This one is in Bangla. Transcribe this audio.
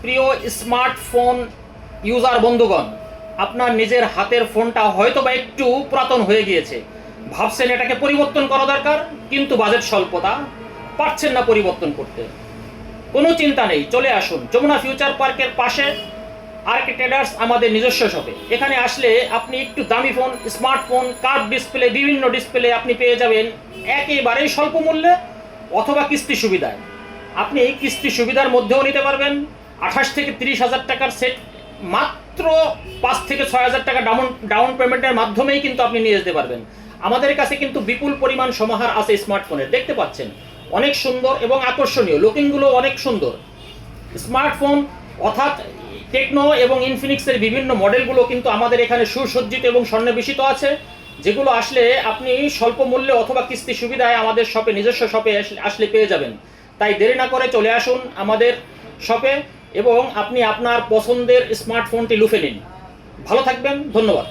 প্রিয় স্মার্টফোন ইউজার বন্ধুগণ, আপনার নিজের হাতের ফোনটা হয়তো বা একটু পুরাতন হয়ে গিয়েছে, ভাবছেন এটাকে পরিবর্তন করা দরকার, কিন্তু বাজেট স্বল্পতা, পারছেন না পরিবর্তন করতে। কোনো চিন্তা নেই, চলে আসুন যমুনা ফিউচার পার্কের পাশে আরকে ট্রেডার্স আমাদের নিজস্ব শপে। এখানে আসলে আপনি একটু দামি ফোন, স্মার্টফোন, কার্ভ ডিসপ্লে, বিভিন্ন ডিসপ্লে আপনি পেয়ে যাবেন একেবারেই স্বল্প মূল্যে অথবা কিস্তি সুবিধায়। আপনি এই কিস্তি সুবিধার মধ্যেও নিতে পারবেন। 28 থেকে 30 হাজার টাকার সেট মাত্র 5 থেকে 6 হাজার টাকা ডাউন পেমেন্টের মাধ্যমেই কিন্তু আপনি নিয়ে যেতে পারবেন। আমাদের কাছে কিন্তু বিপুল পরিমাণ সমাহার আছে স্মার্টফোনের, দেখতে পাচ্ছেন অনেক সুন্দর এবং আকর্ষণীয়, লুকিংগুলো অনেক সুন্দর স্মার্টফোন, অর্থাৎ টেকনো এবং ইনফিনিক্সের বিভিন্ন মডেলগুলো কিন্তু আমাদের এখানে সুসজ্জিত এবং সন্নিবেশিত আছে, যেগুলো আসলে আপনি স্বল্প মূল্যে অথবা কিস্তি সুবিধায় আমাদের শপে, নিজস্ব শপে আসলে পেয়ে যাবেন। তাই দেরি না করে চলে আসুন আমাদের শপে এবং আপনি আপনার পছন্দের স্মার্টফোনটি লুফে নিন। ভালো থাকবেন, ধন্যবাদ।